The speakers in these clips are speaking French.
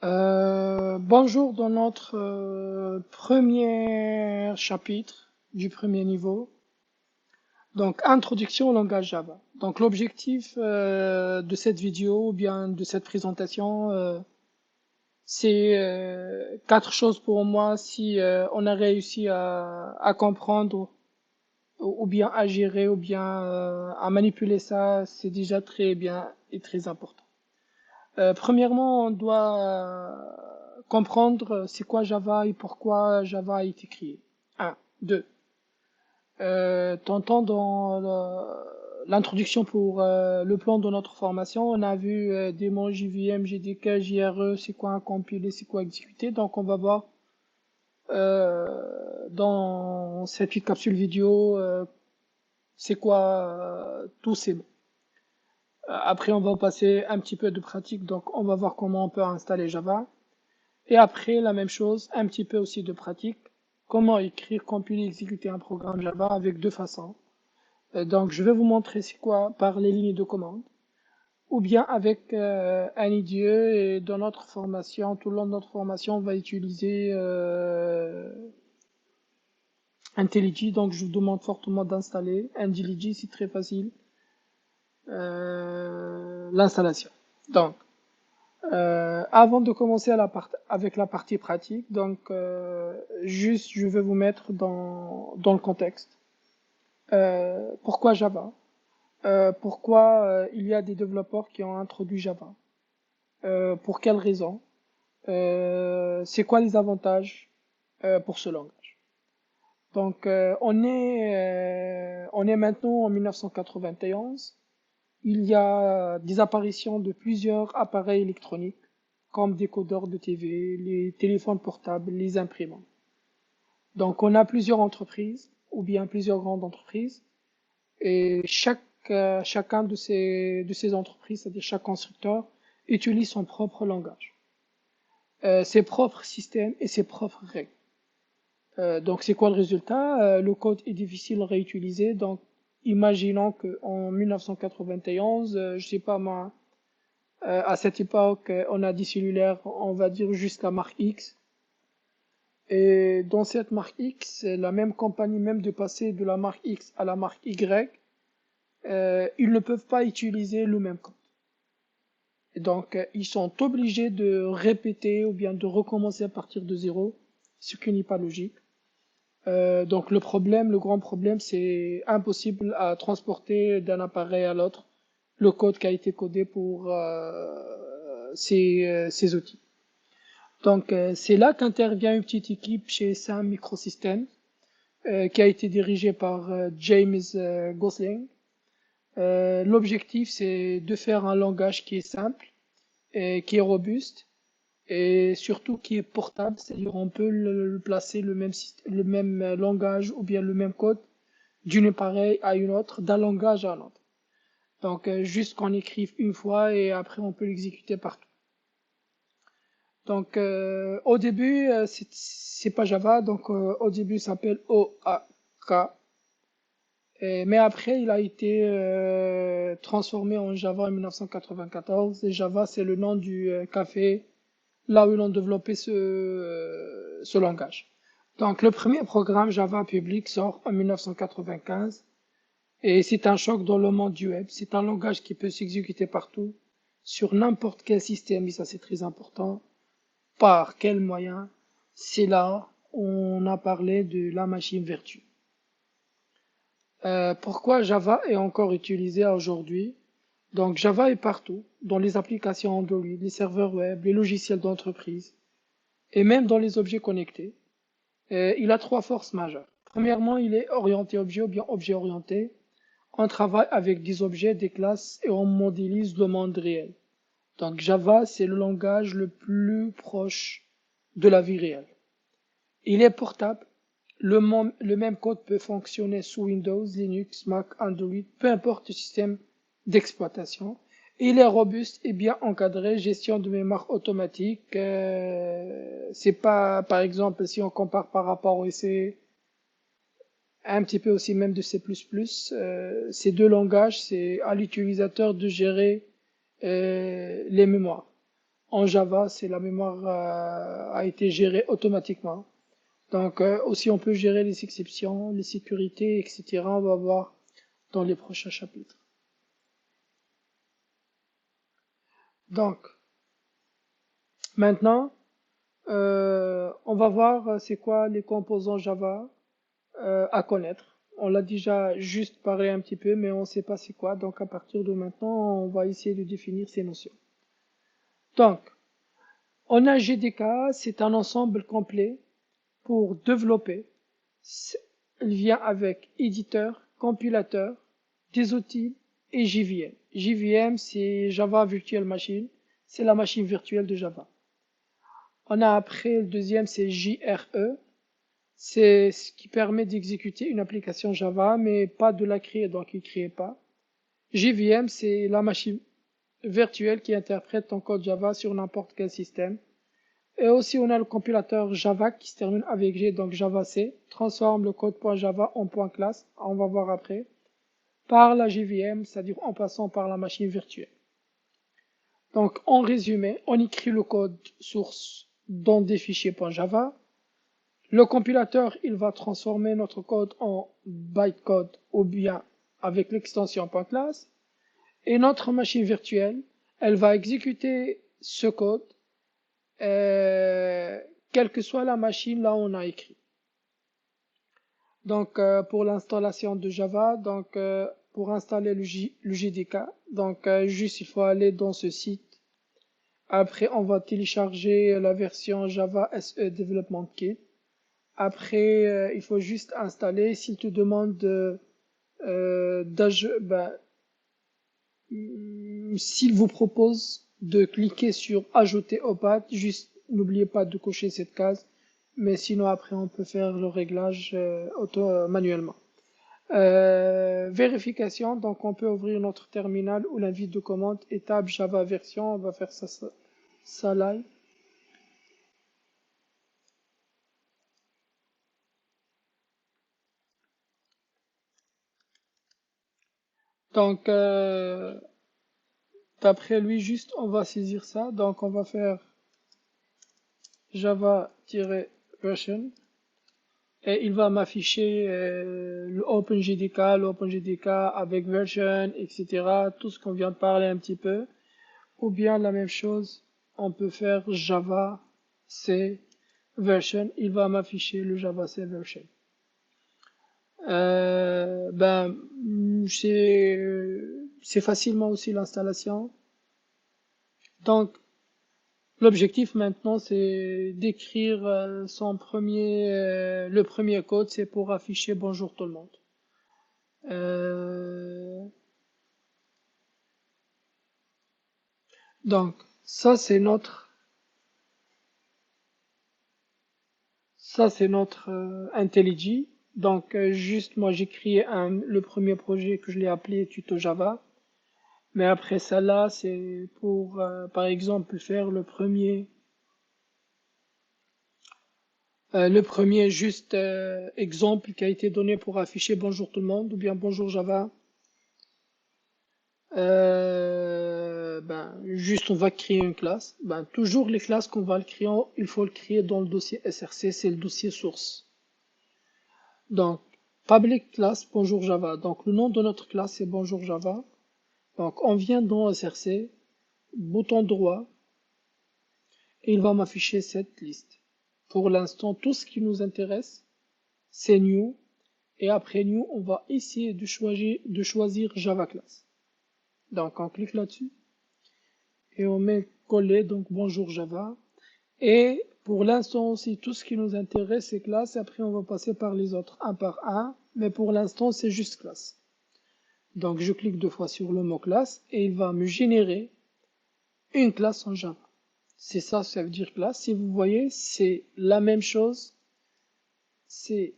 Bonjour dans notre premier chapitre du premier niveau. Donc, introduction au langage Java. Donc, l'objectif de cette vidéo ou bien de cette présentation, c'est quatre choses pour moi. Si on a réussi à comprendre ou bien à gérer ou bien à manipuler ça, c'est déjà très bien et très important. Premièrement, on doit comprendre c'est quoi Java et pourquoi Java a été créé. Un, deux. T'entends dans l'introduction pour le plan de notre formation, on a vu des mots JVM, JDK, JRE, c'est quoi un compilé, c'est quoi exécuter. Donc on va voir dans cette petite capsule vidéo c'est quoi tous ces mots. Après on va passer un petit peu de pratique, donc on va voir comment on peut installer Java. Et après, la même chose, un petit peu aussi de pratique. Comment écrire, compiler, exécuter un programme Java avec deux façons. Donc, je vais vous montrer c'est quoi par les lignes de commande. Ou bien avec un IDE et dans notre formation, tout le long de notre formation, on va utiliser IntelliJ. Donc, je vous demande fortement d'installer IntelliJ, c'est très facile. L'installation. Donc, avant de commencer avec la partie pratique, donc juste je vais vous mettre dans le contexte. Pourquoi Java? Pourquoi il y a des développeurs qui ont introduit Java? Pour quelles raisons? C'est quoi les avantages pour ce langage? Donc on est maintenant en 1991. Il y a des apparitions de plusieurs appareils électroniques, comme des codeurs de TV, les téléphones portables, les imprimantes. Donc, on a plusieurs entreprises, ou bien plusieurs grandes entreprises, et chacun de ces entreprises, c'est-à-dire chaque constructeur, utilise son propre langage, ses propres systèmes et ses propres règles. Donc, c'est quoi le résultat? Le code est difficile à réutiliser, donc imaginons qu'en 1991, je sais pas moi, à cette époque, on a des cellulaires, on va dire juste la marque X. Et dans cette marque X, la même compagnie, même de passer de la marque X à la marque Y, ils ne peuvent pas utiliser le même code. Et donc, ils sont obligés de répéter ou bien de recommencer à partir de zéro, ce qui n'est pas logique. Donc, le grand problème, c'est impossible à transporter d'un appareil à l'autre le code qui a été codé pour ces outils. Donc, c'est là qu'intervient une petite équipe chez Sam Microsystems, qui a été dirigée par James Gosling. L'objectif, c'est de faire un langage qui est simple, et qui est robuste, et surtout qui est portable, c'est-à-dire on peut le placer le même langage ou bien le même code d'une appareil à une autre, d'un langage à un autre. Donc, juste qu'on écrive une fois et après on peut l'exécuter partout. Donc, au début, c'est pas Java, donc au début, ça s'appelle OAK. Mais après, il a été transformé en Java en 1994. Et Java, c'est le nom du café là où ils ont développé ce langage. Donc, le premier programme Java public sort en 1995. Et c'est un choc dans le monde du web. C'est un langage qui peut s'exécuter partout, sur n'importe quel système, et ça c'est très important. Par quel moyen? C'est là où on a parlé de la machine virtuelle. Pourquoi Java est encore utilisé aujourd'hui? Donc Java est partout, dans les applications Android, les serveurs web, les logiciels d'entreprise, et même dans les objets connectés. Il a trois forces majeures. Premièrement, il est orienté objet ou bien objet orienté. On travaille avec des objets, des classes et on modélise le monde réel. Donc Java, c'est le langage le plus proche de la vie réelle. Il est portable. Le même code peut fonctionner sous Windows, Linux, Mac, Android, peu importe le système d'exploitation. Il est robuste et bien encadré, gestion de mémoire automatique. C'est pas, par exemple, si on compare par rapport au C, un petit peu aussi même de C++, ces deux langages, c'est à l'utilisateur de gérer les mémoires. En Java, c'est la mémoire a été gérée automatiquement. Donc aussi on peut gérer les exceptions, les sécurités, etc. On va voir dans les prochains chapitres. Donc maintenant, on va voir c'est quoi les composants Java à connaître. On l'a déjà juste parlé un petit peu, mais on ne sait pas c'est quoi. Donc à partir de maintenant, on va essayer de définir ces notions. Donc, on a GDK, c'est un ensemble complet pour développer. Il vient avec éditeur, compilateur, des outils et JVM. JVM, c'est Java Virtual Machine. C'est la machine virtuelle de Java. On a après le deuxième, c'est JRE. C'est ce qui permet d'exécuter une application Java, mais pas de la créer, donc il ne crée pas. JVM, c'est la machine virtuelle qui interprète ton code Java sur n'importe quel système. Et aussi, on a le compilateur Java qui se termine avec G, donc Java C, transforme le code .java en .class, on va voir après, par la JVM, c'est-à-dire en passant par la machine virtuelle. Donc, en résumé, on écrit le code source dans des fichiers .java. Le compilateur, il va transformer notre code en bytecode ou bien avec l'extension .class. Et notre machine virtuelle, elle va exécuter ce code, quelle que soit la machine là où on a écrit. Donc, pour l'installation de Java, donc pour installer le JDK, donc juste il faut aller dans ce site. Après, on va télécharger la version Java SE Development Kit. Après, il faut juste installer. S'il te demande s'il vous propose de cliquer sur ajouter au path, juste n'oubliez pas de cocher cette case. Mais sinon, après, on peut faire le réglage manuellement. Vérification, donc on peut ouvrir notre terminal ou l'invite de commande et tab Java version, on va faire ça live. Donc d'après lui, juste on va saisir ça, donc on va faire Java-version et il va m'afficher l'OpenJDK avec version, etc. Tout ce qu'on vient de parler un petit peu. Ou bien la même chose, on peut faire Java C version, il va m'afficher le Java C version. Ben, c'est facilement aussi l'installation. Donc, l'objectif maintenant, c'est d'écrire le premier code, c'est pour afficher bonjour tout le monde. Donc, ça c'est notre IntelliJ. Donc, juste moi j'ai créé le premier projet que je l'ai appelé Tuto Java. Mais après ça là, c'est pour, par exemple, faire le premier juste exemple qui a été donné pour afficher bonjour tout le monde ou bien bonjour Java. Ben, juste on va créer une classe. Ben, toujours les classes qu'on va le créer, il faut le créer dans le dossier src, c'est le dossier source. Donc, public class bonjour Java. Donc, le nom de notre classe c'est bonjour Java. Donc, on vient dans src, bouton droit, et il va m'afficher cette liste. Pour l'instant, tout ce qui nous intéresse, c'est new. Et après new, on va essayer de choisir Java class. Donc, on clique là-dessus. Et on met coller, donc bonjour Java. Et pour l'instant aussi, tout ce qui nous intéresse, c'est classe. Après, on va passer par les autres, un par un. Mais pour l'instant, c'est juste classe. Donc, je clique deux fois sur le mot classe et il va me générer une classe en Java. C'est ça, ça veut dire classe. Si vous voyez, c'est la même chose. C'est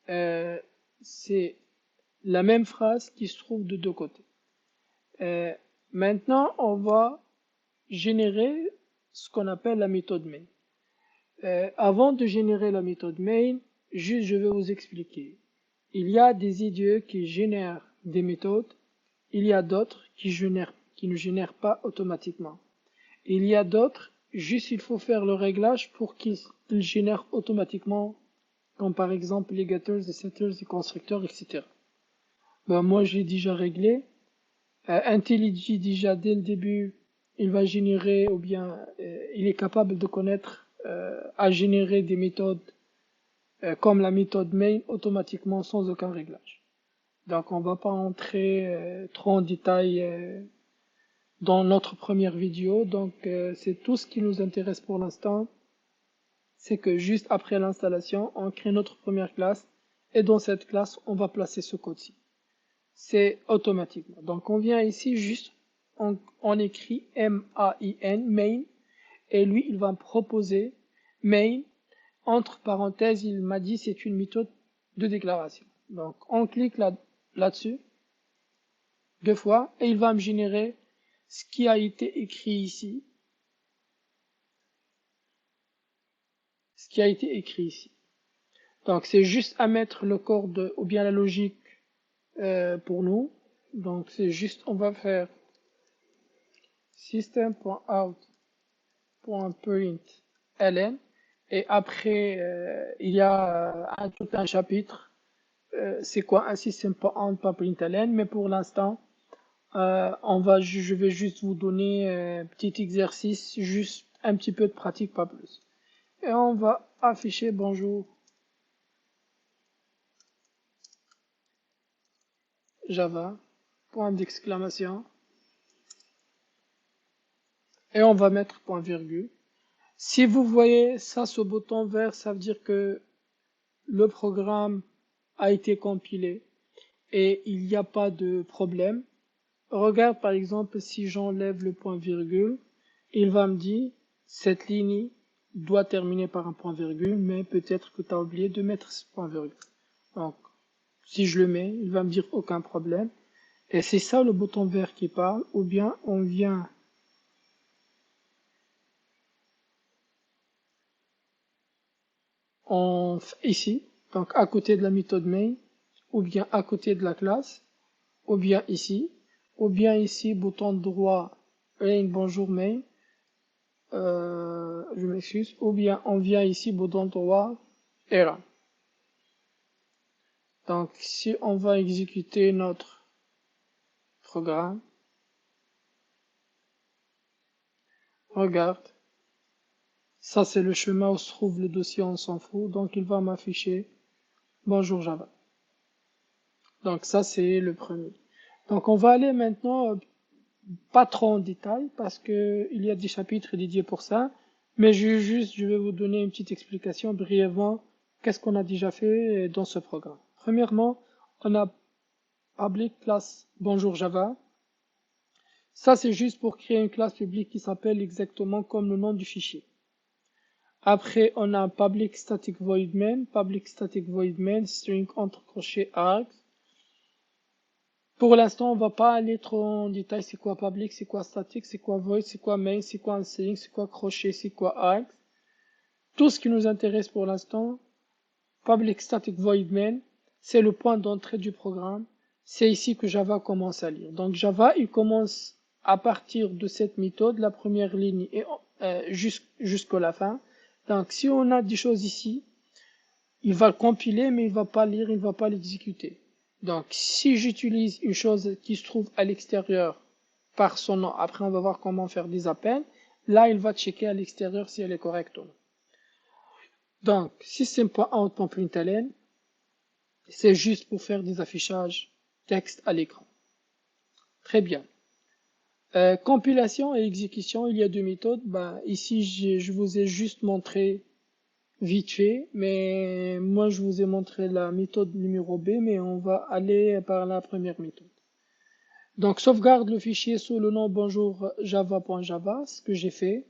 euh, c'est la même phrase qui se trouve de deux côtés. Maintenant, on va générer ce qu'on appelle la méthode main. Avant de générer la méthode main, juste je vais vous expliquer. Il y a des IDE qui génèrent des méthodes, il y a d'autres qui ne génèrent pas automatiquement. Il y a d'autres, juste il faut faire le réglage pour qu'ils génèrent automatiquement, comme par exemple les getters, les setters, les constructeurs, etc. Ben, moi, j'ai déjà réglé. IntelliJ, déjà dès le début, il va générer, ou bien il est capable de connaître, à générer des méthodes comme la méthode main automatiquement sans aucun réglage. Donc on va pas entrer trop en détail dans notre première vidéo. Donc c'est tout ce qui nous intéresse pour l'instant, c'est que juste après l'installation, on crée notre première classe et dans cette classe, on va placer ce code-ci. C'est automatiquement. Donc on vient ici juste, on écrit M-A-I-N, main, et lui, il va me proposer main. Entre parenthèses, il m'a dit c'est une méthode de déclaration. Donc on clique là-dessus deux fois et il va me générer ce qui a été écrit ici. Ce qui a été écrit ici. Donc c'est juste à mettre le code ou bien la logique pour nous. Donc c'est juste, on va faire system.out.println et après il y a tout un chapitre. C'est quoi un system.out.println, mais pour l'instant je vais juste vous donner un petit exercice, juste un petit peu de pratique, pas plus. Et on va afficher bonjour Java, point d'exclamation, et on va mettre point virgule. Si vous voyez ça, ce bouton vert, ça veut dire que le programme a été compilé et il n'y a pas de problème. Regarde par exemple si j'enlève le point virgule, il va me dire cette ligne doit terminer par un point virgule, mais peut-être que tu as oublié de mettre ce point virgule. Donc si je le mets, il va me dire aucun problème. Et c'est ça le bouton vert qui parle, ou bien on vient ici, donc à côté de la méthode main, ou bien à côté de la classe, ou bien ici, bouton droit, bonjour main, je m'excuse, ou bien on vient ici, bouton droit, error. Donc si on va exécuter notre programme, regarde, ça c'est le chemin où se trouve le dossier, on s'en fout, donc il va m'afficher bonjour Java. Donc ça c'est le premier. Donc on va aller maintenant pas trop en détail parce que il y a des chapitres dédiés pour ça, mais je vais vous donner une petite explication brièvement qu'est-ce qu'on a déjà fait dans ce programme. Premièrement, on a public class bonjour Java. Ça c'est juste pour créer une classe publique qui s'appelle exactement comme le nom du fichier. Après, on a public static void main, string entre crochets args. Pour l'instant, on va pas aller trop en détail. C'est quoi public, c'est quoi static, c'est quoi void, c'est quoi main, c'est quoi string, c'est quoi crochet, c'est quoi args. Tout ce qui nous intéresse pour l'instant, public static void main, c'est le point d'entrée du programme. C'est ici que Java commence à lire. Donc Java, il commence à partir de cette méthode, la première ligne et jusqu'à la fin. Donc si on a des choses ici, il va le compiler, mais il va pas lire, il va pas l'exécuter. Donc, si j'utilise une chose qui se trouve à l'extérieur par son nom, après on va voir comment faire des appels, là il va checker à l'extérieur si elle est correcte ou non. Donc, system.out.println, c'est juste pour faire des affichages texte à l'écran. Très bien. Compilation et exécution, il y a deux méthodes. Ici, je vous ai juste montré vite fait, mais moi je vous ai montré la méthode numéro B, mais on va aller par la première méthode. Donc sauvegarde le fichier sous le nom bonjour java.java, ce que j'ai fait.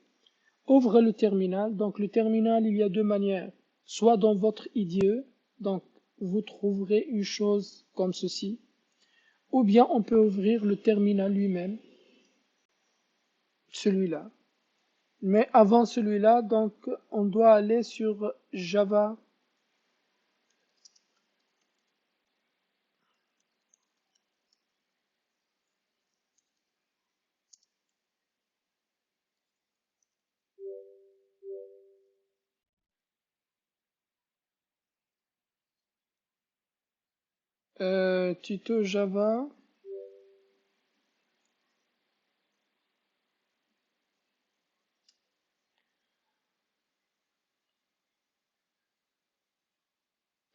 Ouvre le terminal. Donc le terminal, il y a deux manières. Soit dans votre IDE, donc vous trouverez une chose comme ceci, ou bien on peut ouvrir le terminal lui-même, celui-là. Mais avant celui-là, donc on doit aller sur Java. tuto Java.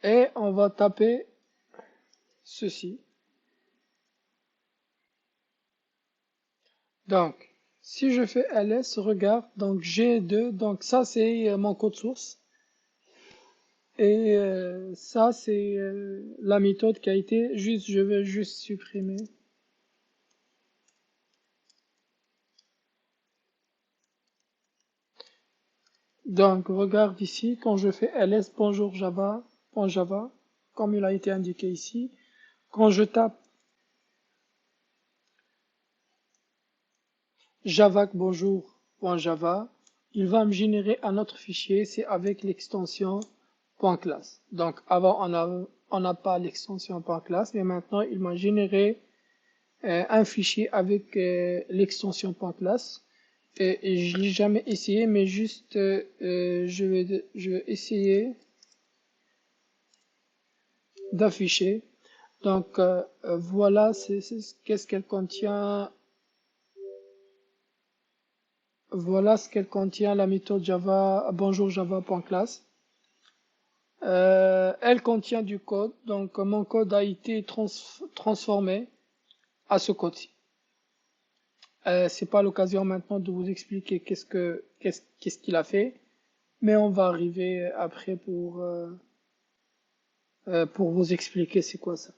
Et on va taper ceci. Donc, si je fais ls, regarde, donc G2, donc ça c'est mon code source. Et ça c'est la méthode qui a été, juste, je vais juste supprimer. Donc, regarde ici, quand je fais ls bonjour Java.java, comme il a été indiqué ici, quand je tape javac bonjour.java, il va me générer un autre fichier, c'est avec l'extension .class. Donc, avant, on n'a pas l'extension .class, mais maintenant, il m'a généré un fichier avec l'extension .class. Et je l'ai jamais essayé, mais juste, je vais essayer d'afficher. Donc voilà, qu'est-ce qu'elle contient. Voilà ce qu'elle contient, la méthode Java, bonjour Java.class. Elle contient du code, donc mon code a été transformé à ce code-ci. C'est pas l'occasion maintenant de vous expliquer qu'est-ce qu'il a fait, mais on va arriver après pour vous expliquer c'est quoi ça.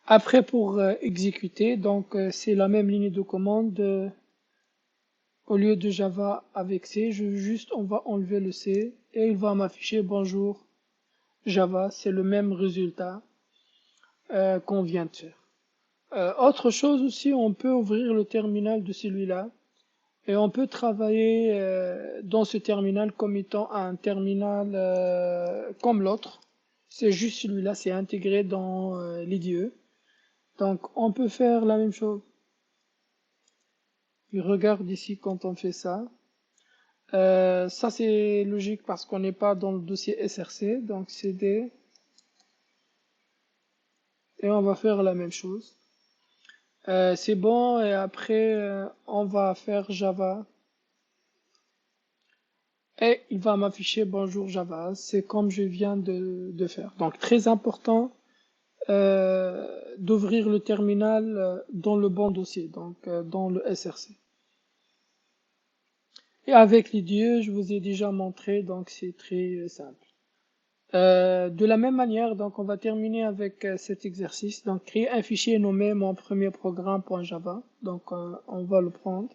Après, pour exécuter, donc c'est la même ligne de commande. Au lieu de Java avec C, on va enlever le C et il va m'afficher bonjour Java. C'est le même résultat qu'on vient de faire. Autre chose aussi, on peut ouvrir le terminal de celui-là et on peut travailler dans ce terminal comme étant un terminal comme l'autre. C'est juste celui-là, c'est intégré dans l'IDE. Donc on peut faire la même chose. Puis regarde ici quand on fait ça. Ça c'est logique parce qu'on n'est pas dans le dossier src, donc cd, et on va faire la même chose. C'est bon, et après on va faire Java, et il va m'afficher bonjour Java, c'est comme je viens de faire. Donc très important d'ouvrir le terminal dans le bon dossier, donc dans le src. Et avec l'IDE, je vous ai déjà montré, donc c'est très simple. De la même manière, donc on va terminer avec cet exercice. Donc créer un fichier nommé mon premier programme.java. Donc on va le prendre.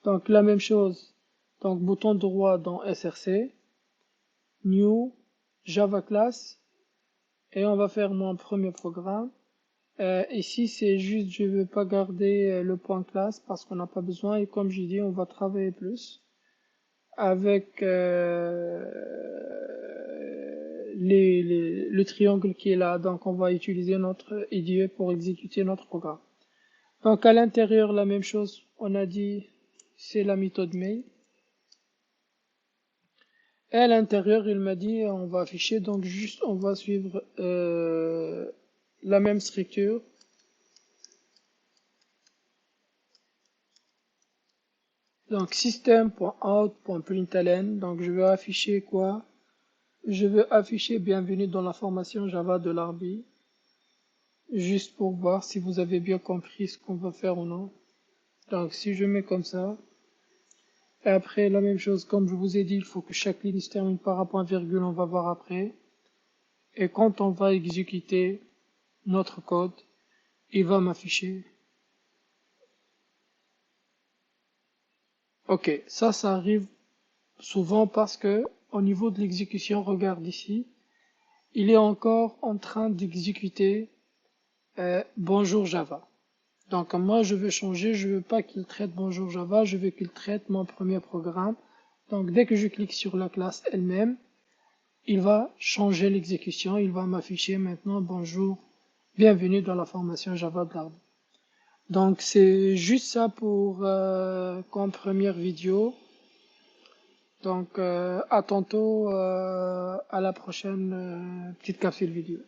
Donc la même chose. Donc bouton droit dans src, new, java class, et on va faire mon premier programme. Ici c'est juste, je ne veux pas garder le point class parce qu'on n'a pas besoin, et comme j'ai dit, on va travailler plus avec le triangle qui est là. Donc on va utiliser notre IDE pour exécuter notre programme. Donc à l'intérieur, la même chose, on a dit c'est la méthode main. Et à l'intérieur, il m'a dit on va afficher, donc juste on va suivre la même structure. Donc system.out.println, donc je vais afficher quoi? Je veux afficher bienvenue dans la formation Java de l'Arby, juste pour voir si vous avez bien compris ce qu'on va faire ou non. Donc si je mets comme ça, et après la même chose, comme je vous ai dit, il faut que chaque ligne se termine par un point virgule, on va voir après. Et quand on va exécuter notre code, il va m'afficher. Ok, ça arrive souvent parce que au niveau de l'exécution, regarde ici, il est encore en train d'exécuter bonjour Java. Donc moi je veux changer, je veux pas qu'il traite bonjour Java, je veux qu'il traite mon premier programme. Donc dès que je clique sur la classe elle-même, il va changer l'exécution, il va m'afficher maintenant bonjour, bienvenue dans la formation Java de l'Arby. Donc c'est juste ça pour comme première vidéo. Donc à tantôt, à la prochaine petite capsule vidéo.